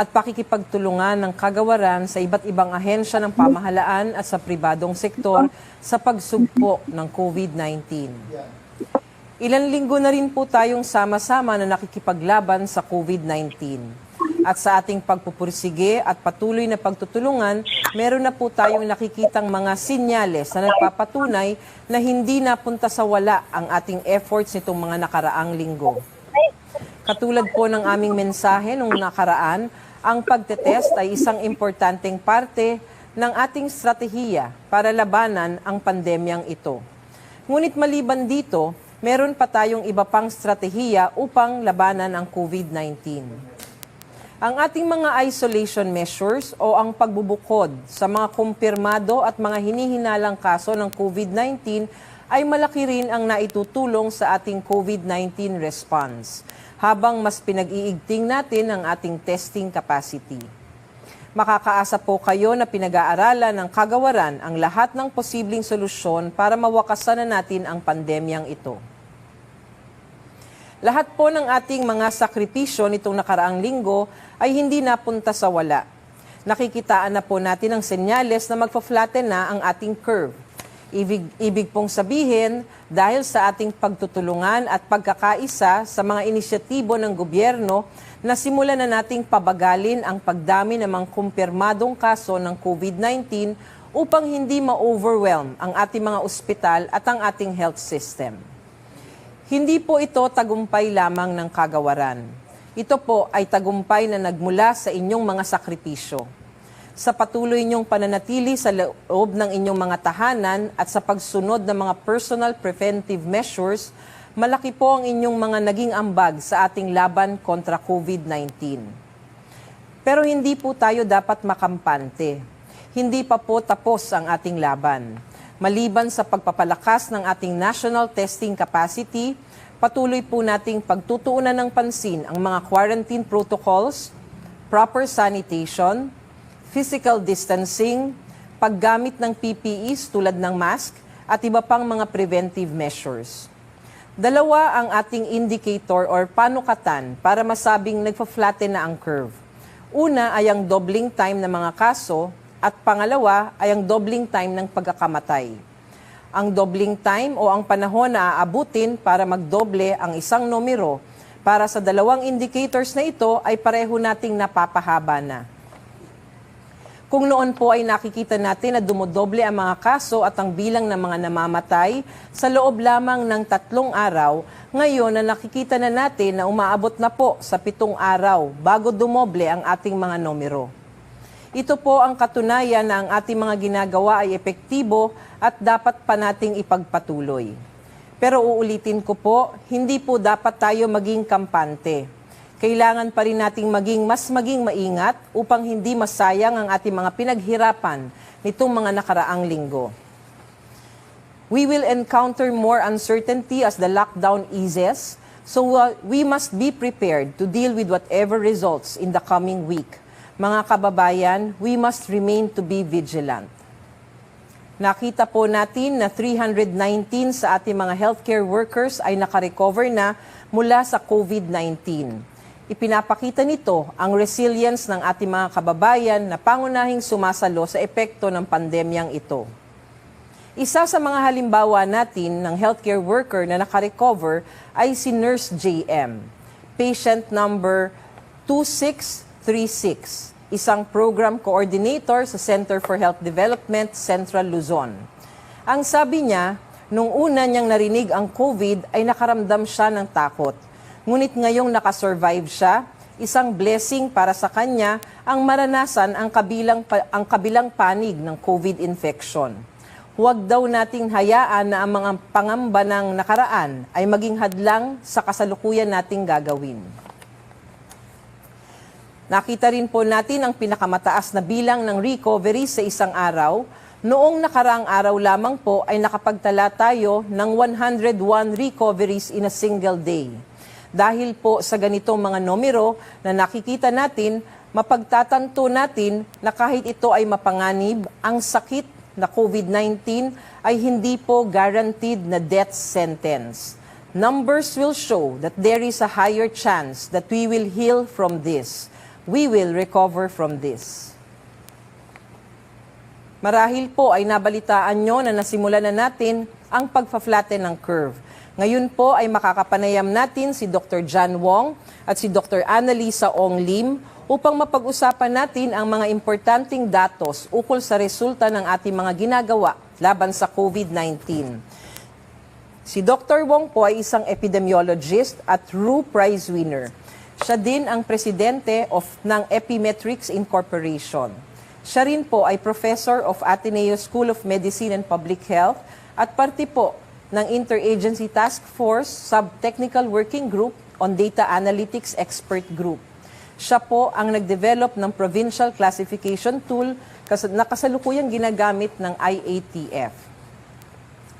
at pakikipagtulungan ng kagawaran sa iba't ibang ahensya ng pamahalaan at sa pribadong sektor sa pagsugpo ng COVID-19. Ilang linggo na rin po tayong sama-sama na nakikipaglaban sa COVID-19. At sa ating pagpupursige at patuloy na pagtutulungan, meron na po tayong nakikitang mga sinyales na nagpapatunay na hindi napunta sa wala ang ating efforts nitong mga nakaraang linggo. Katulad po ng aming mensahe nung nakaraan, ang pagtetest ay isang importanteng parte ng ating strategiya para labanan ang pandemyang ito. Ngunit maliban dito, meron pa tayong iba pang strategiya upang labanan ang COVID-19. Ang ating mga isolation measures o ang pagbubukod sa mga kumpirmado at mga hinihinalang kaso ng COVID-19 ay malaki rin ang naitutulong sa ating COVID-19 response, habang mas pinag-iigting natin ang ating testing capacity. Makakaasa po kayo na pinag-aaralan ng kagawaran ang lahat ng posibleng solusyon para mawakasan na natin ang pandemyang ito. Lahat po ng ating mga sakripisyo nitong nakaraang linggo ay hindi napunta sa wala. Nakikitaan na po natin ang senyales na magpa-flatten na ang ating curve. Ibig pong sabihin, dahil sa ating pagtutulungan at pagkakaisa sa mga inisyatibo ng gobyerno, nasimulan na nating pabagalin ang pagdami ng mga kumpirmadong kaso ng COVID-19 upang hindi ma-overwhelm ang ating mga ospital at ang ating health system. Hindi po ito tagumpay lamang ng kagawaran. Ito po ay tagumpay na nagmula sa inyong mga sakripisyo. Sa patuloy niyong pananatili sa loob ng inyong mga tahanan at sa pagsunod ng mga personal preventive measures, malaki po ang inyong mga naging ambag sa ating laban kontra COVID-19. Pero hindi po tayo dapat makampante. Hindi pa po tapos ang ating laban. Maliban sa pagpapalakas ng ating national testing capacity, patuloy po nating pagtutuunan ng pansin ang mga quarantine protocols, proper sanitation, physical distancing, paggamit ng PPEs tulad ng mask, at iba pang mga preventive measures. Dalawa ang ating indicator or panukatan para masabing nagpa-flatten na ang curve. Una ay ang doubling time ng mga kaso, at pangalawa ay ang doubling time ng pagkakamatay. Ang doubling time o ang panahon na aabutin para magdoble ang isang numero para sa dalawang indicators na ito ay pareho nating napapahaba na. Kung noon po ay nakikita natin na dumodoble ang mga kaso at ang bilang ng mga namamatay sa loob lamang ng 3 araw, ngayon na nakikita na natin na umaabot na po sa 7 araw bago dumoble ang ating mga numero. Ito po ang katunayan na ang ating mga ginagawa ay epektibo at dapat pa nating ipagpatuloy. Pero uulitin ko po, hindi po dapat tayo maging kampante. Kailangan pa rin nating maging maingat upang hindi masayang ang ating mga pinaghirapan nitong mga nakaraang linggo. We will encounter more uncertainty as the lockdown eases, so we must be prepared to deal with whatever results in the coming week. Mga kababayan, we must remain to be vigilant. Nakita po natin na 319 sa ating mga healthcare workers ay nakarecover na mula sa COVID-19. Ipinapakita nito ang resilience ng ating mga kababayan na pangunahing sumasalo sa epekto ng pandemyang ito. Isa sa mga halimbawa natin ng healthcare worker na nakarecover ay si Nurse JM, patient number 2636. Isang program coordinator sa Center for Health Development, Central Luzon. Ang sabi niya, nung una niyang narinig ang COVID ay nakaramdam siya ng takot. Ngunit ngayong nakasurvive siya, isang blessing para sa kanya ang maranasan ang kabilang panig ng COVID infection. Huwag daw nating hayaan na ang mga pangamba ng nakaraan ay maging hadlang sa kasalukuyan nating gagawin. Nakita rin po natin ang pinakamataas na bilang ng recovery sa isang araw. Noong nakaraang araw lamang po ay nakapagtala tayo ng 101 recoveries in a single day. Dahil po sa ganitong mga numero na nakikita natin, mapagtatanto natin na kahit ito ay mapanganib, ang sakit na COVID-19 ay hindi po guaranteed na death sentence. Numbers will show that there is a higher chance that we will heal from this. We will recover from this. Marahil po ay nabalitaan nyo na nasimulan na natin ang pagpa-flatten ng curve. Ngayon po ay makakapanayam natin si Dr. John Wong at si Dr. Annalisa Ong Lim upang mapag-usapan natin ang mga importanteng datos ukol sa resulta ng ating mga ginagawa laban sa COVID-19. Si Dr. Wong po ay isang epidemiologist at Rue Prize winner. Siya din ang presidente ng Epimetrics Incorporation. Siya rin po ay Professor of Ateneo School of Medicine and Public Health at parte po ng Interagency Task Force Sub-Technical Working Group on Data Analytics Expert Group. Siya po ang nag-develop ng Provincial Classification Tool na kasalukuyang ginagamit ng IATF.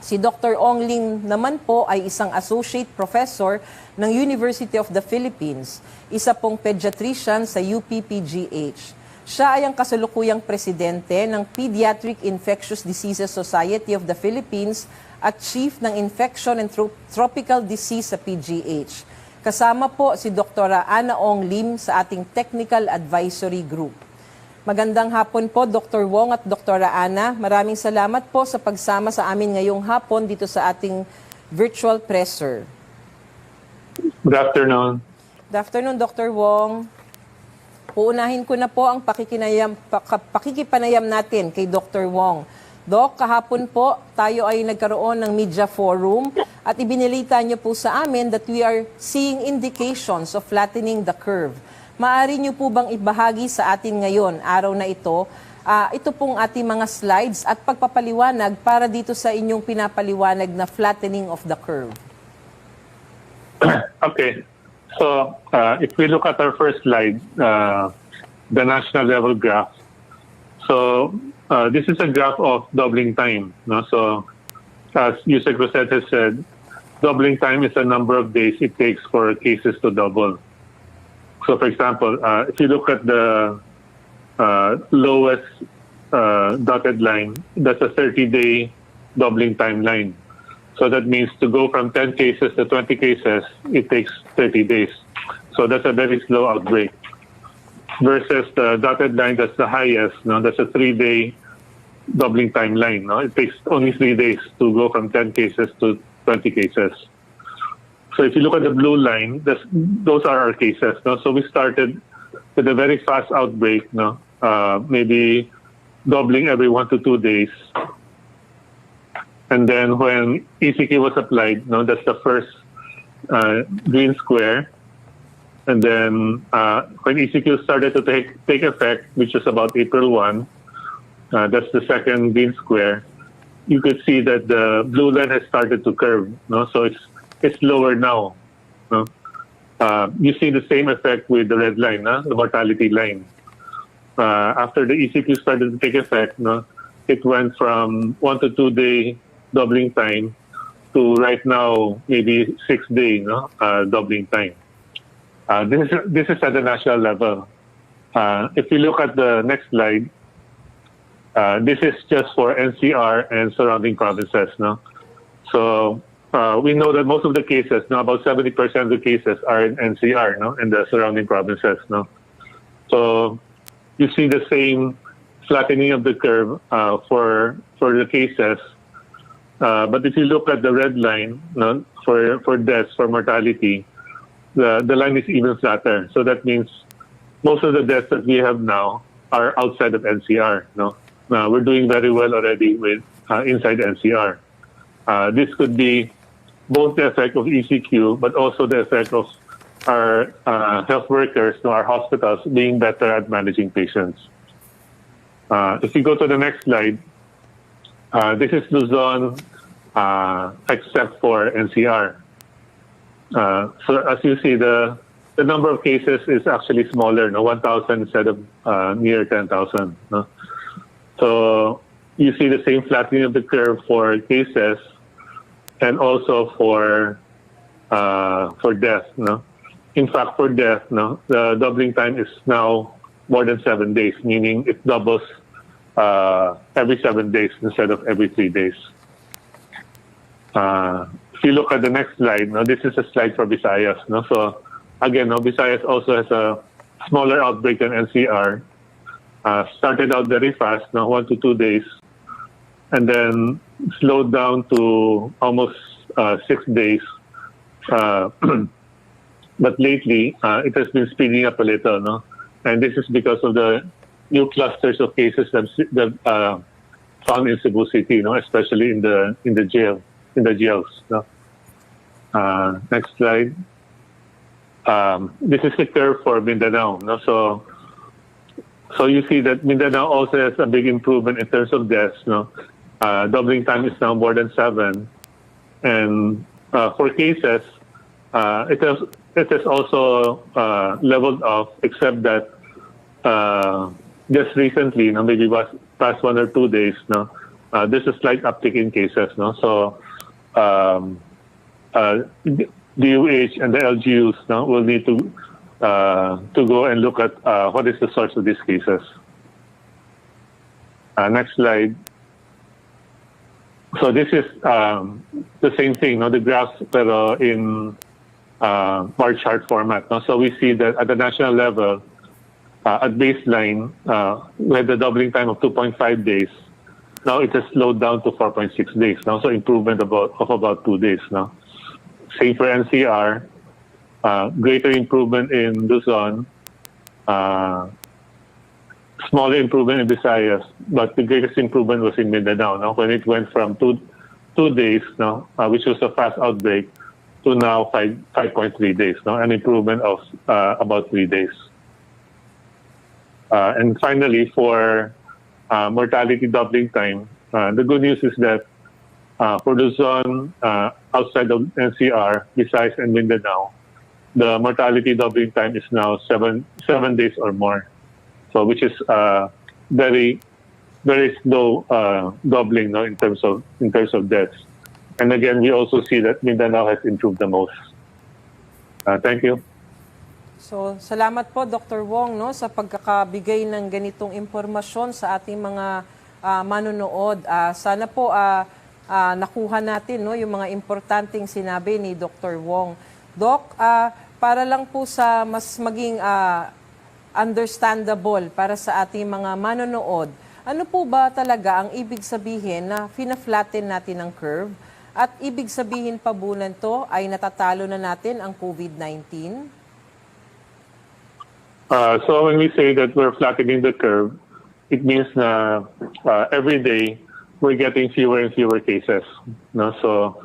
Si Dr. Ong Lim naman po ay isang Associate Professor ng University of the Philippines, isa pong pediatrician sa UPPGH. Siya ay ang kasalukuyang presidente ng Pediatric Infectious Diseases Society of the Philippines at Chief ng Infection and Tropical Disease sa PGH. Kasama po si Dr. Ana Ong Lim sa ating Technical Advisory Group. Magandang hapon po, Dr. Wong at Dr. Ana. Maraming salamat po sa pagsama sa amin ngayong hapon dito sa ating virtual presser. Good afternoon. Good afternoon, Dr. Wong. Uunahin ko na po ang pakikipanayam natin kay Dr. Wong. Doc, kahapon po tayo ay nagkaroon ng media forum at ibinilita niyo po sa amin that we are seeing indications of flattening the curve. Maaari niyo po bang ibahagi sa atin ngayon, araw na ito pong ating mga slides at pagpapaliwanag para dito sa inyong pinapaliwanag na flattening of the curve? Okay. So, if we look at our first slide, the national level graph. So, this is a graph of doubling time. No? So, as Yusek Rosette has said, doubling time is the number of days it takes for cases to double. So, for example, if you look at the lowest dotted line, that's a 30-day doubling timeline. So that means to go from 10 cases to 20 cases, it takes 30 days. So that's a very slow outbreak. Versus the dotted line that's the highest, no, that's a 3-day doubling timeline. No? It takes only 3 days to go from 10 cases to 20 cases. So if you look at the blue line, those are our cases. No? So we started with a very fast outbreak, no? Maybe doubling every 1 to 2 days. And then when ECQ was applied, no, that's the first green square. And then when ECQ started to take effect, which was about April 1, that's the second green square, you could see that the blue line has started to curve. No? So it's lower now. No? You see the same effect with the red line, no? The mortality line. After the ECQ started to take effect, no, it went from 1 to 2 day doubling time to right now maybe 6 day doubling time. This is at the national level. If you look at the next slide, this is just for NCR and surrounding provinces. No? So we know that most of the cases, about 70% of the cases are in NCR, no, in the surrounding provinces. No? So you see the same flattening of the curve for the cases. But if you look at the red line, no, for deaths, for mortality, the line is even flatter. So that means most of the deaths that we have now are outside of NCR. No, we're doing very well already with inside NCR. This could be both the effect of ECQ, but also the effect of our health workers, our hospitals being better at managing patients. If you go to the next slide, this is Luzon, except for NCR. So as you see, the number of cases is actually smaller, 1,000 instead of near 10,000. No? So you see the same flattening of the curve for cases and also for death. No? In fact, for death, the doubling time is now more than 7 days, meaning it doubles every 7 days instead of every 3 days. If you look at the next slide, this is a slide for Visayas. So again, Visayas also has a smaller outbreak than NCR. Started out very fast, 1 to 2 days, and then slowed down to almost 6 days. But lately, it has been speeding up a little, no? And this is because of the new clusters of cases that found in Cebu City, especially in the jails. No? Next slide. This is the curve for Mindanao. No? So you see that Mindanao also has a big improvement in terms of deaths. No? Doubling time is now more than 7, and for cases, it has also leveled off, except that just recently, maybe past 1 or 2 days, there's a slight uptick in cases. No? So DOH and the LGUs will need to go and look at what is the source of these cases. Next slide. So this is the same thing, the graphs, pero in bar chart format. So we see that at the national level, at baseline, we had the doubling time of 2.5 days. Now it has slowed down to 4.6 days. So improvement of about 2 days. Same for NCR. Greater improvement in Luzon. Smaller improvement in Visayas, but the greatest improvement was in Mindanao. When it went from 2 days, which was a fast outbreak, to now 5.3 days. An improvement of about 3 days. And finally, for mortality doubling time, the good news is that for Luzon, outside of NCR, Visayas, and Mindanao, the mortality doubling time is now 7 days or more. So, which is very, very slow doubling in terms of deaths. And again, we also see that Mindanao has improved the most. Thank you. So, salamat po Dr. Wong sa pagkakabigay ng ganitong impormasyon sa ating mga manonood. Sana po nakuha natin yung mga importanteng sinabi ni Dr. Wong. Doc, para lang po sa mas maging understandable para sa ating mga manonood, ano po ba talaga ang ibig sabihin na fina-flatten natin ang curve? At ibig sabihin pa po to ay natatalo na natin ang COVID-19? So when we say that we're flattening the curve, it means na every day we're getting fewer and fewer cases. So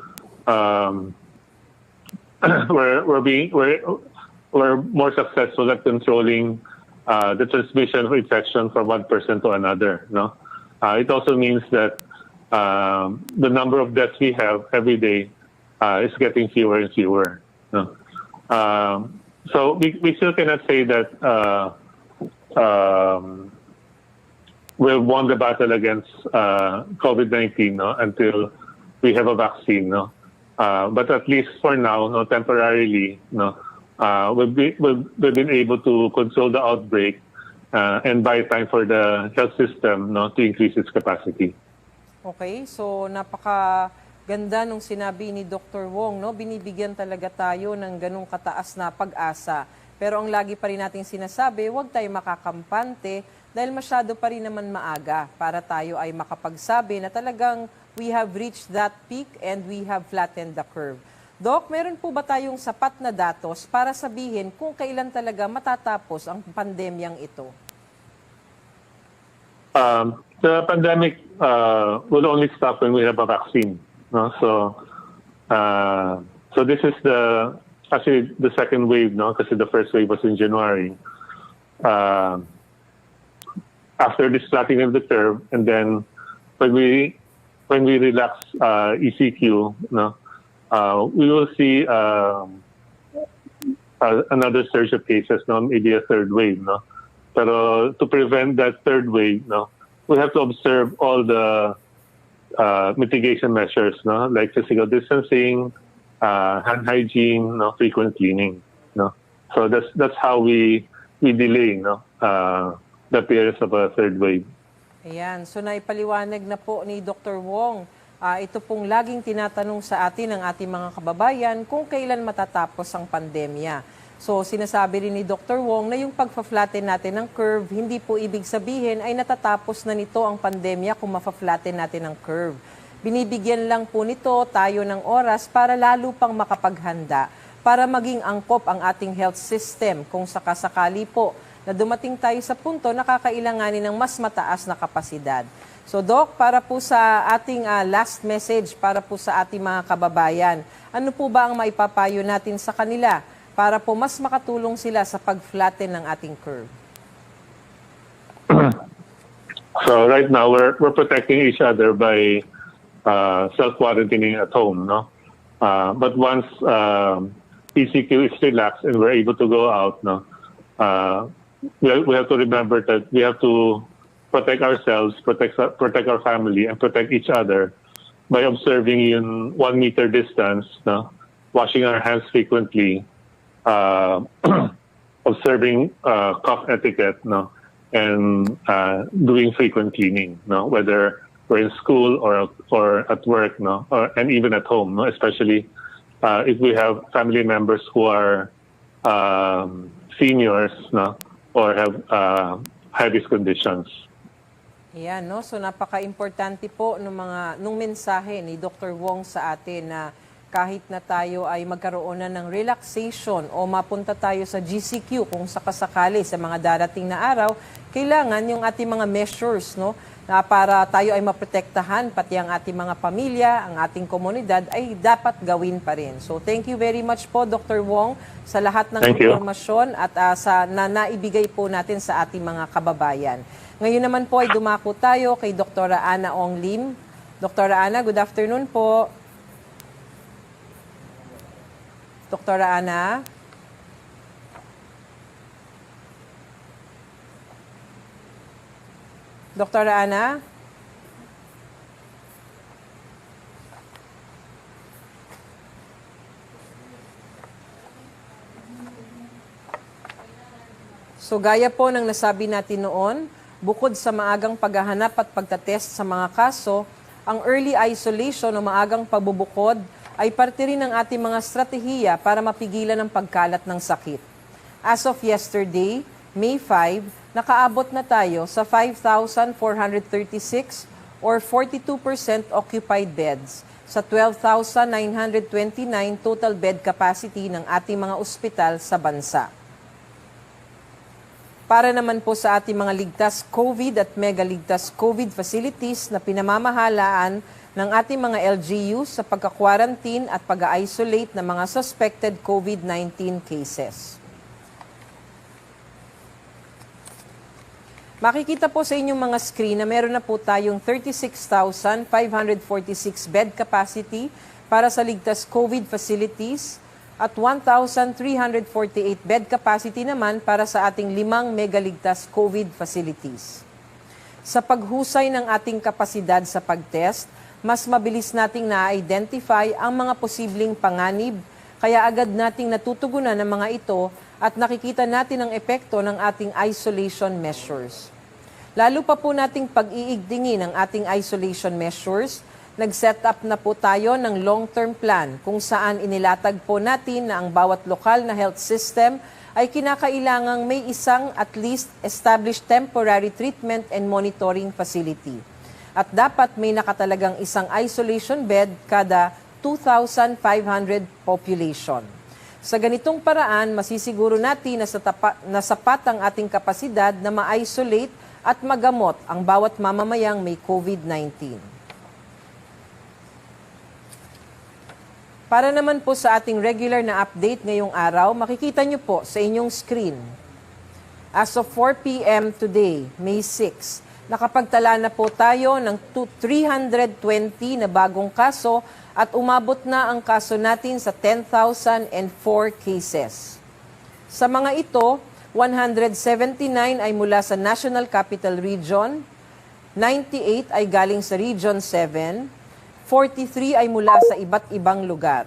we're more successful at controlling the transmission of infection from one person to another. It also means that the number of deaths we have every day is getting fewer and fewer. So we still cannot say that we've won the battle against COVID-19 until we have a vaccine. But at least for now, temporarily, we've been able to control the outbreak and buy time for the health system to increase its capacity. Okay, so napakaganda nung sinabi ni Dr. Wong, binibigyan talaga tayo ng ganung kataas na pag-asa. Pero ang lagi pa rin nating sinasabi, huwag tayo makakampante dahil masyado pa rin naman maaga para tayo ay makapagsabi na talagang we have reached that peak and we have flattened the curve. Doc, meron po ba tayong sapat na datos para sabihin kung kailan talaga matatapos ang pandemyang ito? The pandemic will only stop when we have a vaccine. So this is actually the second wave, because the first wave was in January. After this flattening of the curve, and then when we relax ECQ, we will see another surge of cases, maybe a third wave. Pero to prevent that third wave, we have to observe all the mitigation measures, like physical distancing, hand hygiene, frequent cleaning. So that's how we delay the appearance of a third wave. Ayan, so naipaliwanag na po ni Dr. Wong. Ito pong laging tinatanong sa atin ng ating mga kababayan kung kailan matatapos ang pandemya. So sinasabi rin ni Dr. Wong na yung pagpa-flatten natin ng curve, hindi po ibig sabihin ay natatapos na nito ang pandemya kung ma-flatten natin ang curve. Binibigyan lang po nito tayo ng oras para lalo pang makapaghanda, para maging angkop ang ating health system kung sakasakali po na dumating tayo sa punto na kakailanganin ng mas mataas na kapasidad. So Doc, para po sa ating last message, para po sa ating mga kababayan, ano po ba ang maipapayo natin sa kanila para po mas makatulong sila sa pag-flatten ng ating curve? So right now we're protecting each other by self-quarantining at home, no? But once PCQ is relaxed and we're able to go out, no, we have to remember that we have to protect ourselves, protect our family, and protect each other by observing in 1 meter distance, no, washing our hands frequently, observing cough etiquette, no, and doing frequent cleaning, no, whether we're in school or at work, no, and even at home, no, especially if we have family members who are seniors, no, or have high-risk conditions. Ayan, no? So napaka-importante po nung mensahe ni Dr. Wong sa atin na kahit na tayo ay magkaroon na ng relaxation o mapunta tayo sa GCQ kung sakasakali sa mga darating na araw, kailangan yung ating mga measures, no, na para tayo ay maprotektahan, pati ang ating mga pamilya, ang ating komunidad, ay dapat gawin pa rin. So thank you very much po, Dr. Wong, sa lahat ng impormasyon at na naibigay po natin sa ating mga kababayan. Ngayon naman po ay dumako tayo kay Dr. Ana Ong Lim. Dr. Ana, good afternoon po. Dr. Ana? Dr. Ana? So gaya po ng nasabi natin noon, bukod sa maagang paghahanap at pagtatest sa mga kaso, ang early isolation o maagang pagbubukod ay parte rin ng ating mga strategiya para mapigilan ang pagkalat ng sakit. As of yesterday, May 5, nakaabot na tayo sa 5,436 or 42% occupied beds sa 12,929 total bed capacity ng ating mga ospital sa bansa. Para naman po sa ating mga ligtas COVID at mega ligtas COVID facilities na pinamamahalaan ng ating mga LGUs sa pagka-quarantine at pag-isolate ng mga suspected COVID-19 cases. Makikita po sa inyong mga screen na meron na po tayong 36,546 bed capacity para sa ligtas COVID facilities at 1,348 bed capacity naman para sa ating 5 megaligtas COVID facilities. Sa paghusay ng ating kapasidad sa pagtest, mas mabilis nating na-identify ang mga posibleng panganib, kaya agad nating natutugunan ang mga ito at nakikita natin ang epekto ng ating isolation measures. Lalo pa po nating pag-iigtingin ang ating isolation measures, nag-set up na po tayo ng long-term plan kung saan inilatag po natin na ang bawat lokal na health system ay kinakailangang may isang at least established temporary treatment and monitoring facility. At dapat may nakatalagang isang isolation bed kada 2,500 population. Sa ganitong paraan, masisiguro natin na sapat ang ating kapasidad na ma-isolate at magamot ang bawat mamamayang may COVID-19. Para naman po sa ating regular na update ngayong araw, makikita nyo po sa inyong screen. As of 4 p.m. today, May 6, nakapagtala na po tayo ng 320 na bagong kaso at umabot na ang kaso natin sa 10,004 cases. Sa mga ito, 179 ay mula sa National Capital Region, 98 ay galing sa Region 7, 43 ay mula sa iba't ibang lugar.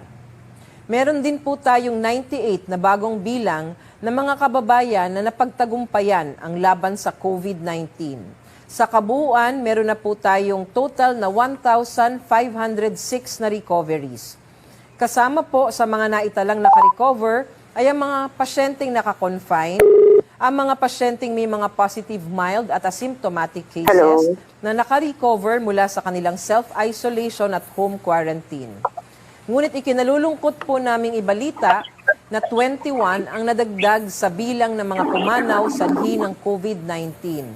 Meron din po tayong 98 na bagong bilang na mga kababayan na napagtagumpayan ang laban sa COVID-19. Sa kabuuan, meron na po tayong total na 1,506 na recoveries. Kasama po sa mga naitalang nakarecover ay ang mga pasyenteng nakakonfine, ang mga pasyenteng may mga positive mild at asymptomatic cases na nakarecover mula sa kanilang self-isolation at home quarantine. Ngunit ikinalulungkot po naming ibalita na 21 ang nadagdag sa bilang ng mga pumanaw sanhi ng COVID-19.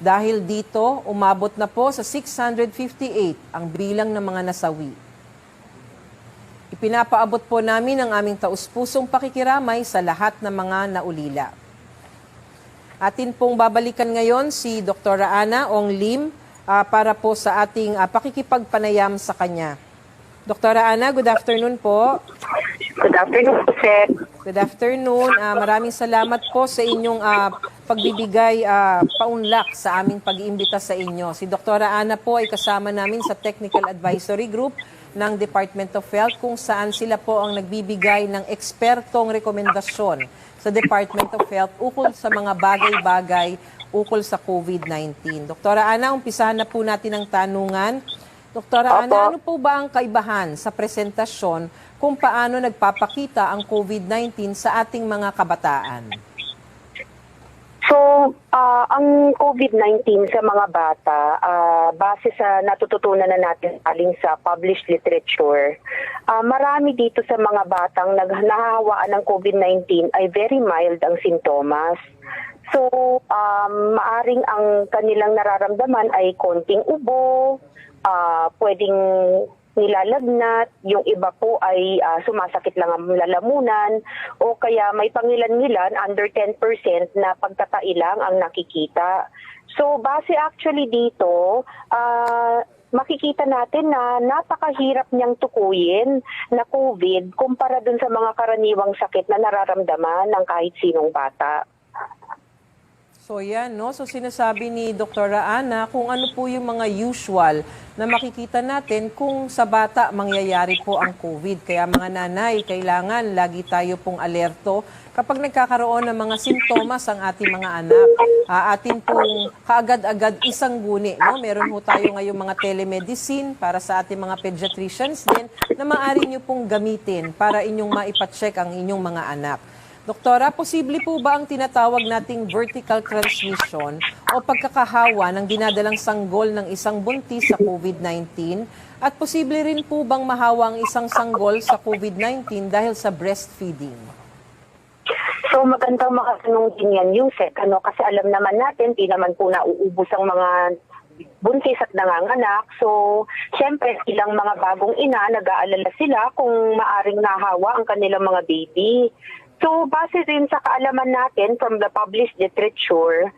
Dahil dito, umabot na po sa 658 ang bilang ng mga nasawi. Ipinapaabot po namin ang aming taus-pusong pakikiramay sa lahat ng mga naulila. Atin pong babalikan ngayon si Dr. Ana Ong Lim para po sa ating pakikipagpanayam sa kanya. Dr. Ana, good afternoon po. Good afternoon, sir. Good afternoon. Maraming salamat po sa inyong pagbibigay paunlak sa aming pag-iimbita sa inyo. Si Dr. Ana po ay kasama namin sa Technical Advisory Group ng Department of Health kung saan sila po ang nagbibigay ng ekspertong rekomendasyon sa Department of Health ukol sa mga bagay-bagay ukol sa COVID-19. Dr. Ana, umpisahan na po natin ang tanungan. Dr. Ana, ano po ba ang kaibahan sa presentasyon kung paano nagpapakita ang COVID-19 sa ating mga kabataan? So, ang COVID-19 sa mga bata, base sa natututunan na natin aling sa published literature, marami dito sa mga batang nahahawaan ng COVID-19 ay very mild ang sintomas. So, maaring ang kanilang nararamdaman ay konting ubo, pwedeng nilalagnat, yung iba po ay sumasakit lang ang lalamunan, o kaya may pangilan-ngilan under 10% na pagtatailang ang nakikita. So base actually dito, makikita natin na napakahirap niyang tukuyin na COVID kumpara dun sa mga karaniwang sakit na nararamdaman ng kahit sinong bata. So yan, no? So sinasabi ni Dr. Ana kung ano po yung mga usual na makikita natin kung sa bata mangyayari po ang COVID. Kaya mga nanay, kailangan lagi tayo pong alerto kapag nagkakaroon ng mga simptomas ang ating mga anak. Atin pong kaagad-agad isang guni, no? Meron po tayo ngayong mga telemedicine para sa ating mga pediatricians din na maaari nyo pong gamitin para inyong maipacheck ang inyong mga anak. Doktora, posible po ba ang tinatawag nating vertical transmission o pagkakahawa ng dinadalang sanggol ng isang buntis sa COVID-19? At posible rin po bang mahawa ang isang sanggol sa COVID-19 dahil sa breastfeeding? So magandang makatanong din yan, Yusek. Kasi alam naman natin, di naman po nauubos ang mga buntis at nanganganak. So, syempre, ilang mga bagong ina, nag-aalala sila kung maaring nahawa ang kanilang mga baby. So, base din sa kaalaman natin from the published literature,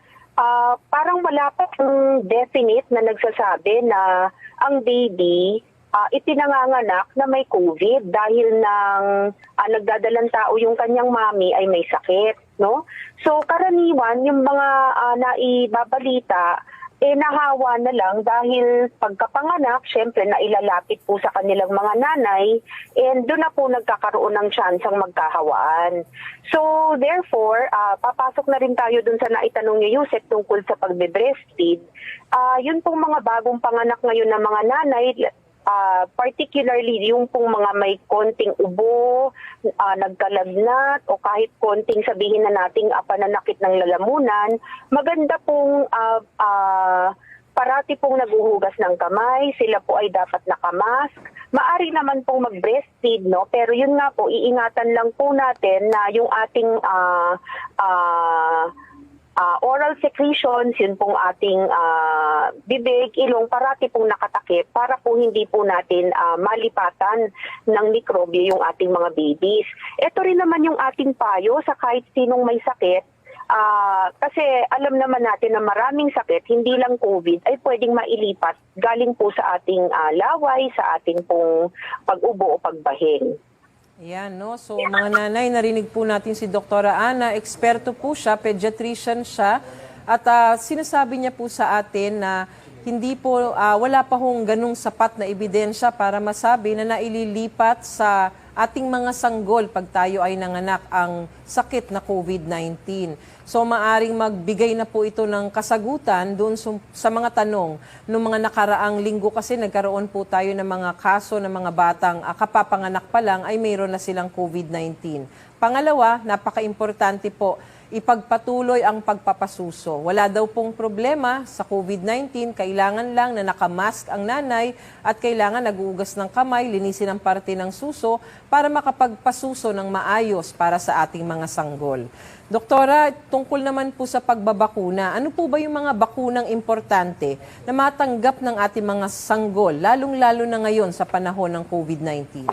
parang wala pa yung definite na nagsasabi na ang baby ipinanganganak na may COVID dahil nang nagdadalang tao yung kanyang mami ay may sakit, no? So, karaniwan yung mga naibabalita, nahawa na lang dahil pagkapanganak, syempre nailalapit po sa kanilang mga nanay and doon na po nagkakaroon ng tsansang magkahawaan. So therefore, papasok na rin tayo doon sa naitanong niyo, Yusek, tungkol sa pagbe-breastfeed. Yun pong mga bagong panganak ngayon ng mga nanay, particularly yung pong mga may konting ubo, nagkalagnat, o kahit konting sabihin na nating pananakit ng lalamunan, maganda pong parati pong naguhugas ng kamay, sila po ay dapat nakamask. Maari naman pong mag-breastfeed, no? Pero yun nga po, iingatan lang po natin na yung ating oral secretions, yun pong ating bibig, ilong, parati pong nakatakip para po hindi po natin malipatan ng mikrobyo yung ating mga babies. Ito rin naman yung ating payo sa kahit sinong may sakit. Kasi alam naman natin na maraming sakit, hindi lang COVID, ay pwedeng mailipat galing po sa ating laway, sa ating pong pag-ubo o pagbahin. Yan, no? So, mga nanay, narinig po natin si Dr. Ana. Eksperto po siya, pediatrician siya. At sinasabi niya po sa atin na hindi po, wala pa hong ganung sapat na ebidensya para masabi na naililipat sa ating mga sanggol pag tayo ay nanganak ang sakit na COVID-19. So maaring magbigay na po ito ng kasagutan doon sa mga tanong ng mga nakaraang linggo kasi nagkaroon po tayo ng mga kaso ng mga batang kapapanganak pa lang ay mayroon na silang COVID-19. Pangalawa, napaka-importante po, ipagpatuloy ang pagpapasuso. Wala daw pong problema sa COVID-19, kailangan lang na nakamask ang nanay at kailangan naguugas ng kamay, linisin ang parte ng suso para makapagpasuso ng maayos para sa ating mga sanggol. Doktora, tungkol naman po sa pagbabakuna, ano po ba yung mga bakunang importante na matanggap ng ating mga sanggol, lalong-lalo na ngayon sa panahon ng COVID-19?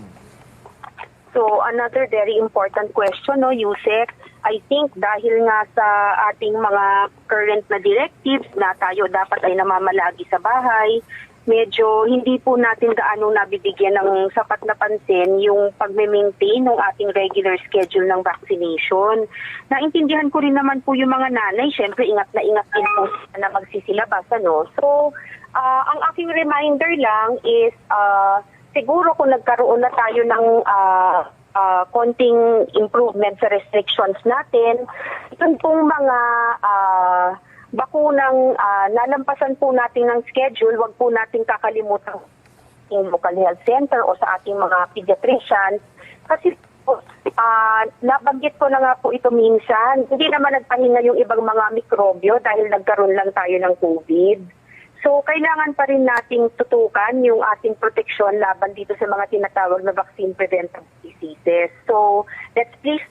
So, another very important question, no, Yusek. I think dahil nga sa ating mga current na directives na tayo dapat ay namamalagi sa bahay, medyo hindi po natin gaano nabibigyan ng sapat na pansin yung pag-maintain ng ating regular schedule ng vaccination. Naintindihan ko rin naman po yung mga nanay, syempre ingat din po na magsisilabas. Ano? So, ang aking reminder lang is siguro kung nagkaroon na tayo ng konting improvement sa restrictions natin, itong pong mga bakunang nalampasan po natin ng schedule, wag po natin kakalimutan yung local health center o sa ating mga pediatricians. Kasi nabanggit ko na nga po ito minsan, hindi naman nagpahinga yung ibang mga mikrobyo dahil nagkaroon lang tayo ng COVID. So, kailangan pa rin nating tutukan yung ating proteksyon laban dito sa mga tinatawag na vaccine-preventable diseases. So, let's please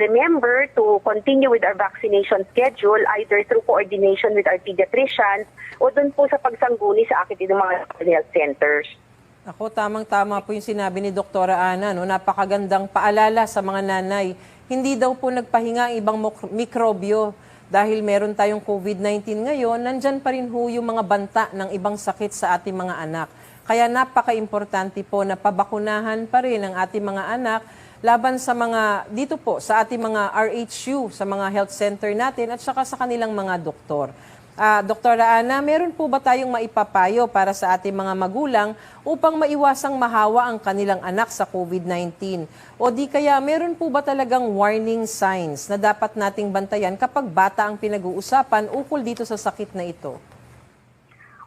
remember to continue with our vaccination schedule either through coordination with our pediatricians o dun po sa pagsangguni sa akin ng mga health centers. Ako, tamang-tama po yung sinabi ni Doktora Ana, no? Napakagandang paalala sa mga nanay. Hindi daw po nagpahinga ang ibang mikrobyo. Dahil meron tayong COVID-19 ngayon, nandyan pa rin ho yung mga banta ng ibang sakit sa ating mga anak. Kaya napaka-importante po na pabakunahan pa rin ang ating mga anak laban sa mga, dito po, sa ating mga RHU, sa mga health center natin at saka sa kanilang mga doktor. Doktora Ana, meron po ba tayong maipapayo para sa ating mga magulang upang maiwasang mahawa ang kanilang anak sa COVID-19? O di kaya meron po ba talagang warning signs na dapat nating bantayan kapag bata ang pinag-uusapan ukol dito sa sakit na ito?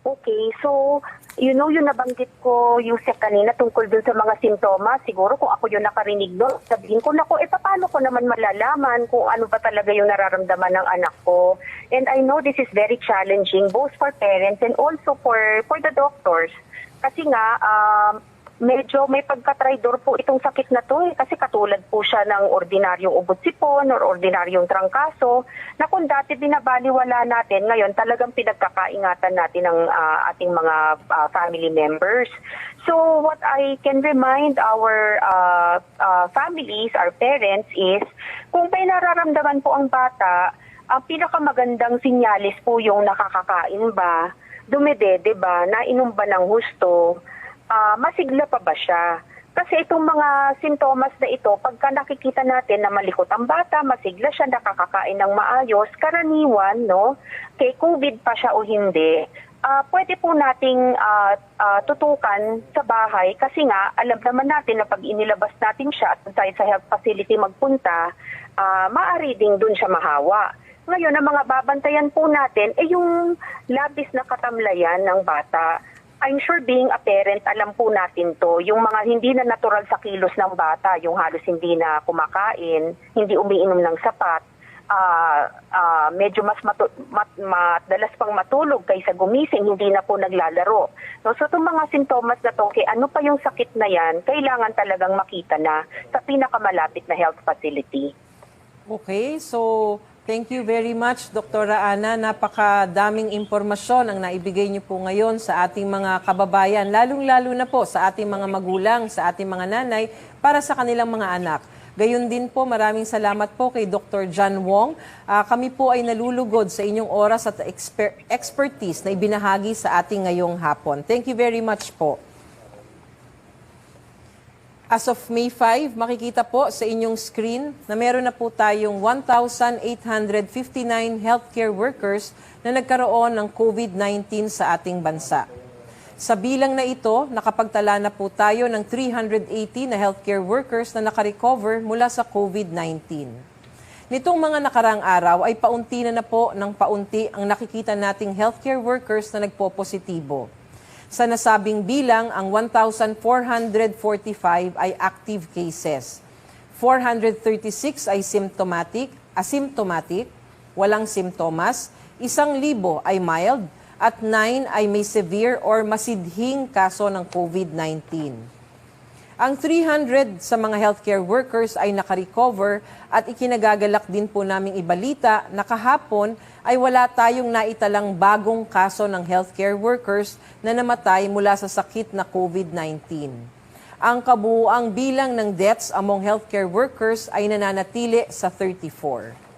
Okay, so, yung nabanggit ko, Yusek, kanina tungkol dun sa mga simptomas, siguro kung ako yung nakarinig doon, sabihin ko, paano ko naman malalaman kung ano ba talaga yung nararamdaman ng anak ko? And I know this is very challenging, both for parents and also for the doctors. Kasi nga, medyo may pagkatraidor po itong sakit na to kasi katulad po siya ng ordinaryong ubod-sipon or ordinaryong trangkaso na kung dati binabaliwala natin, ngayon talagang pinagkakaingatan natin ng ating mga family members. So what I can remind our families, our parents is kung may nararamdaman po ang bata, ang pinakamagandang sinyalis po yung nakakakain ba, dumedede ba, nainom ba ng husto, masigla pa ba siya? Kasi itong mga sintomas na ito, pagka nakikita natin na malikot ang bata, masigla siya, nakakakain ng maayos, karaniwan, no, kay COVID pa siya o hindi, pwede po nating tutukan sa bahay kasi nga, alam naman natin na pag inilabas natin siya at tayo sa health facility magpunta, maaari ding dun siya mahawa. Ngayon, ang mga babantayan po natin ay yung labis na katamlayan ng bata. I'm sure being a parent, alam po natin to, yung mga hindi na natural sa kilos ng bata, yung halos hindi na kumakain, hindi umiinom ng sapat, medyo mas madalas pang matulog kaysa gumising, hindi na po naglalaro. No, so itong mga sintomas na to, ano pa yung sakit na yan, kailangan talagang makita na sa pinakamalapit na health facility. Okay, so thank you very much, Dr. Ana. Napakadaming impormasyon ang naibigay niyo po ngayon sa ating mga kababayan, lalong-lalo na po sa ating mga magulang, sa ating mga nanay, para sa kanilang mga anak. Gayon din po, maraming salamat po kay Dr. John Wong. Kami po ay nalulugod sa inyong oras at expertise na ibinahagi sa ating ngayong hapon. Thank you very much po. As of May 5, makikita po sa inyong screen na meron na po tayong 1,859 healthcare workers na nagkaroon ng COVID-19 sa ating bansa. Sa bilang na ito, nakapagtala na po tayo ng 380 na healthcare workers na nakarecover mula sa COVID-19. Nitong mga nakarang araw ay paunti na po ng paunti ang nakikita nating healthcare workers na nagpopositibo. Sa nasabing bilang, ang 1,445 ay active cases. 436 ay asymptomatic, walang simptomas, 1,000 ay mild, at 9 ay may severe or masidhing kaso ng COVID-19. Ang 300 sa mga healthcare workers ay nakarecover at ikinagagalak din po naming ibalita na kahapon ay wala tayong naitalang bagong kaso ng healthcare workers na namatay mula sa sakit na COVID-19. Ang kabuuang bilang ng deaths among healthcare workers ay nananatili sa 34.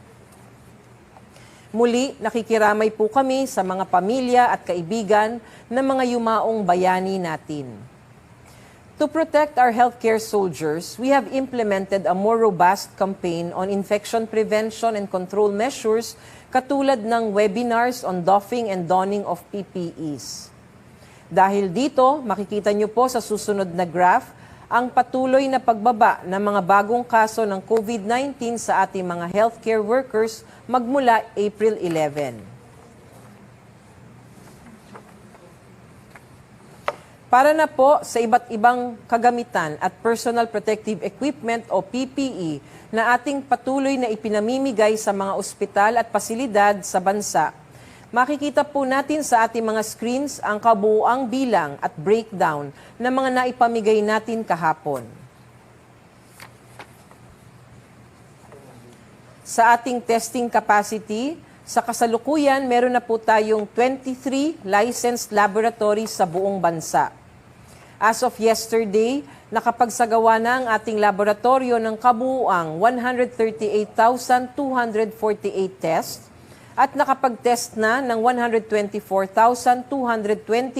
Muli, nakikiramay po kami sa mga pamilya at kaibigan ng mga yumaong bayani natin. To protect our healthcare soldiers, we have implemented a more robust campaign on infection prevention and control measures katulad ng webinars on doffing and donning of PPEs. Dahil dito, makikita niyo po sa susunod na graph ang patuloy na pagbaba ng mga bagong kaso ng COVID-19 sa ating mga healthcare workers magmula April 11. Para na po sa iba't ibang kagamitan at personal protective equipment o PPE na ating patuloy na ipinamimigay sa mga ospital at pasilidad sa bansa, makikita po natin sa ating mga screens ang kabuuang bilang at breakdown ng mga naipamigay natin kahapon. Sa ating testing capacity, sa kasalukuyan meron na po tayong 23 licensed laboratories sa buong bansa. As of yesterday, nakapagsagawa na ang ating laboratorio ng kabuuang 138,248 tests at nakapag-test na ng 124,220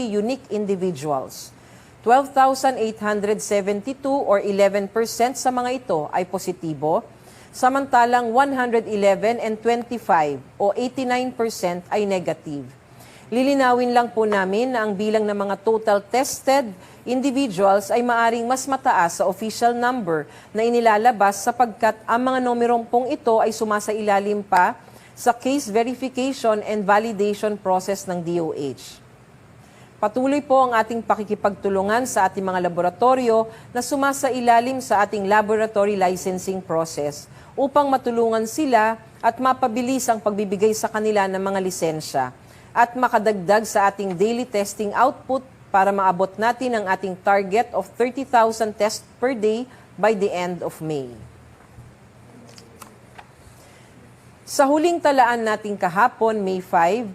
unique individuals. 12,872 or 11% sa mga ito ay positibo, samantalang 111 and 25 o 89% ay negative. Lilinawin lang po namin na ang bilang ng mga total tested individuals ay maaring mas mataas sa official number na inilalabas sapagkat ang mga numerong pong ito ay sumasailalim pa sa case verification and validation process ng DOH. Patuloy po ang ating pakikipagtulungan sa ating mga laboratorio na sumasailalim sa ating laboratory licensing process upang matulungan sila at mapabilis ang pagbibigay sa kanila ng mga lisensya at makadagdag sa ating daily testing output para maabot natin ang ating target of 30,000 tests per day by the end of May. Sa huling talaan nating kahapon, May 5,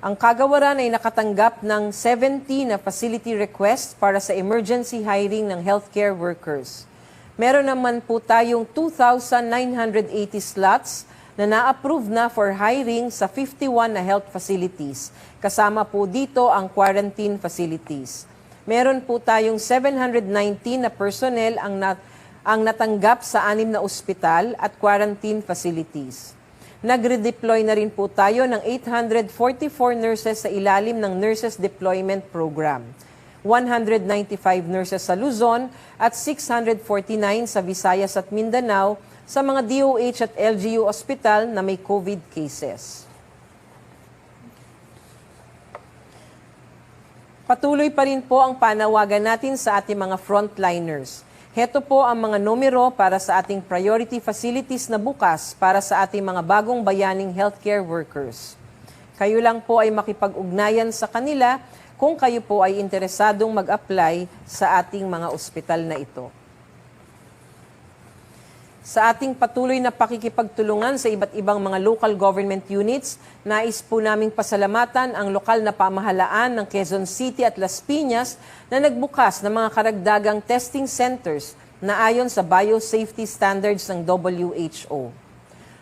ang kagawaran ay nakatanggap ng 70 na facility requests para sa emergency hiring ng healthcare workers. Meron naman po tayong 2,980 slots na na-approve na for hiring sa 51 na health facilities. Kasama po dito ang quarantine facilities. Meron po tayong 719 na personnel ang natanggap sa 6 na ospital at quarantine facilities. Nagre-deploy na rin po tayo ng 844 nurses sa ilalim ng Nurses Deployment Program. 195 nurses sa Luzon at 649 sa Visayas at Mindanao sa mga DOH at LGU ospital na may COVID cases. Patuloy pa rin po ang panawagan natin sa ating mga frontliners. Heto po ang mga numero para sa ating priority facilities na bukas para sa ating mga bagong bayaning healthcare workers. Kayo lang po ay makipag-ugnayan sa kanila kung kayo po ay interesadong mag-apply sa ating mga ospital na ito. Sa ating patuloy na pakikipagtulungan sa iba't ibang mga local government units, nais po naming pasalamatan ang lokal na pamahalaan ng Quezon City at Las Piñas na nagbukas ng mga karagdagang testing centers na ayon sa biosafety standards ng WHO.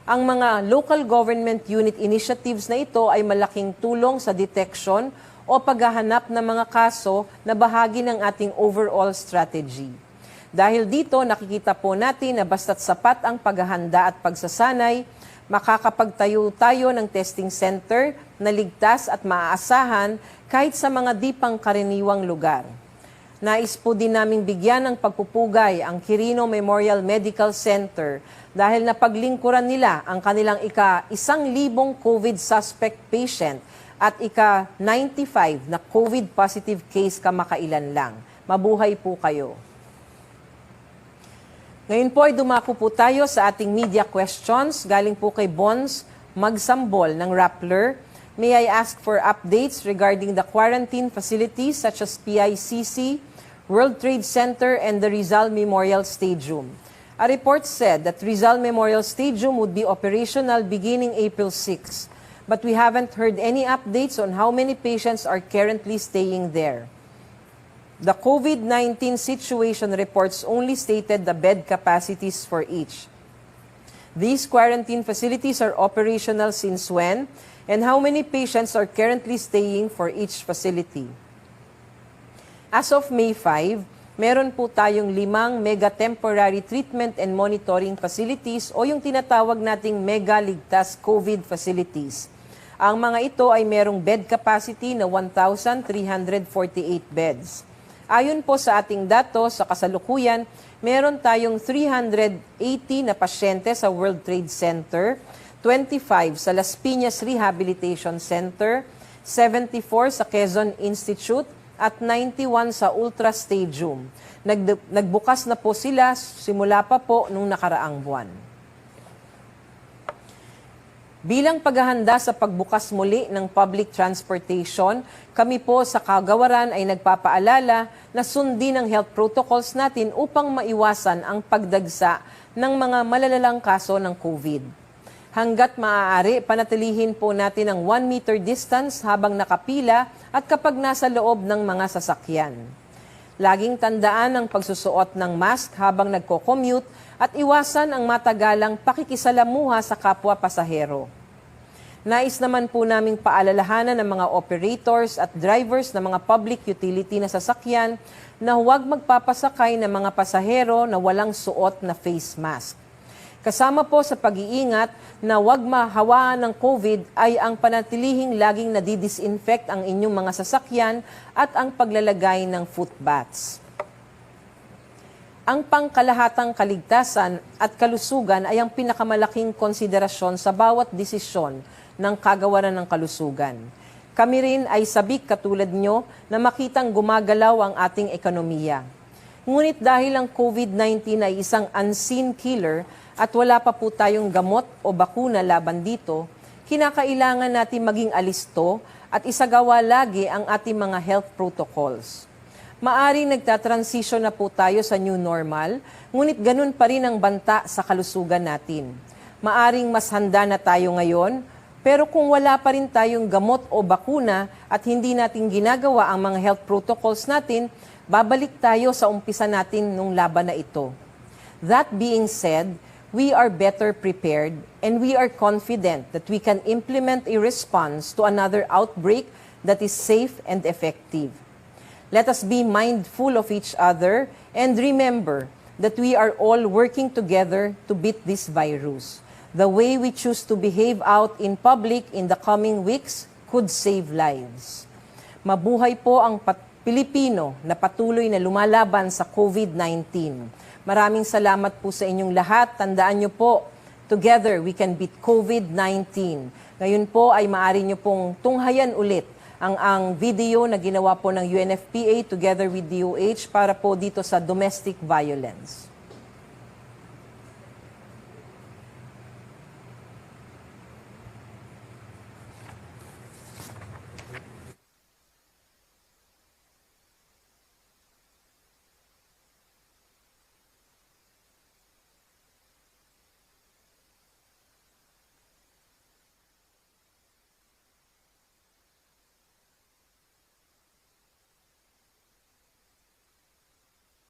Ang mga local government unit initiatives na ito ay malaking tulong sa detection o paghahanap ng mga kaso na bahagi ng ating overall strategy. Dahil dito, nakikita po natin na basta't sapat ang paghahanda at pagsasanay, Makakapagtayo tayo ng testing center na ligtas at maaasahan kahit sa mga di pangkaraniwang lugar. Nais po din naming bigyan ng pagpupugay ang Quirino Memorial Medical Center dahil napaglingkuran nila ang kanilang ika-1,000 COVID suspect patient at ika-95 na COVID positive case kamakailan lang. Mabuhay po kayo. Ngayon po ay dumako po tayo sa ating media questions. Galing po kay Bons Magsambol ng Rappler. May I ask for updates regarding the quarantine facilities such as PICC, World Trade Center, and the Rizal Memorial Stadium. A report said that Rizal Memorial Stadium would be operational beginning April 6, but we haven't heard any updates on how many patients are currently staying there. The COVID-19 situation reports only stated the bed capacities for each. These quarantine facilities are operational since when, and how many patients are currently staying for each facility? As of May 5, meron po tayong 5 mega temporary treatment and monitoring facilities o yung tinatawag nating mega ligtas COVID facilities. Ang mga ito ay merong bed capacity na 1,348 beds. Ayon po sa ating datos sa kasalukuyan, meron tayong 380 na pasyente sa World Trade Center, 25 sa Las Piñas Rehabilitation Center, 74 sa Quezon Institute, at 91 sa Ultra Stadium. Nagbukas na po sila simula pa po nung nakaraang buwan. Bilang paghahanda sa pagbukas muli ng public transportation, kami po sa Kagawaran ay nagpapaalala na sundin ang health protocols natin upang maiwasan ang pagdagsa ng mga malalalang kaso ng COVID. Hanggat maaari, panatilihin po natin ang 1 meter distance habang nakapila at kapag nasa loob ng mga sasakyan. Laging tandaan ang pagsusuot ng mask habang nagko-commute at iwasan ang matagalang pakikisalamuha sa kapwa pasahero. Nais naman po naming paalalahanan ng mga operators at drivers ng mga public utility na sasakyan na huwag magpapasakay ng mga pasahero na walang suot na face mask. Kasama po sa pag-iingat na huwag mahawaan ng COVID ay ang panatilihing laging nadidisinfect ang inyong mga sasakyan at ang paglalagay ng foot baths. Ang pangkalahatang kaligtasan at kalusugan ay ang pinakamalaking konsiderasyon sa bawat desisyon ng kagawaran ng kalusugan. Kami rin ay sabik katulad nyo na makitang gumagalaw ang ating ekonomiya. Ngunit dahil ang COVID-19 ay isang unseen killer at wala pa po tayong gamot o bakuna laban dito, kinakailangan natin maging alisto at isagawa lagi ang ating mga health protocols. Maaring nagtatransition na po tayo sa new normal, ngunit ganun pa rin ang banta sa kalusugan natin. Maaring mas handa na tayo ngayon, pero kung wala pa rin tayong gamot o bakuna at hindi natin ginagawa ang mga health protocols natin, babalik tayo sa umpisa natin nung laban na ito. That being said, we are better prepared and we are confident that we can implement a response to another outbreak that is safe and effective. Let us be mindful of each other and remember that we are all working together to beat this virus. The way we choose to behave out in public in the coming weeks could save lives. Mabuhay po ang Pilipino na patuloy na lumalaban sa COVID-19. Maraming salamat po sa inyong lahat. Tandaan nyo po, together we can beat COVID-19. Ngayon po ay maaari nyo pong tunghayan ulit ang video na ginawa po ng UNFPA together with DOH para po dito sa domestic violence.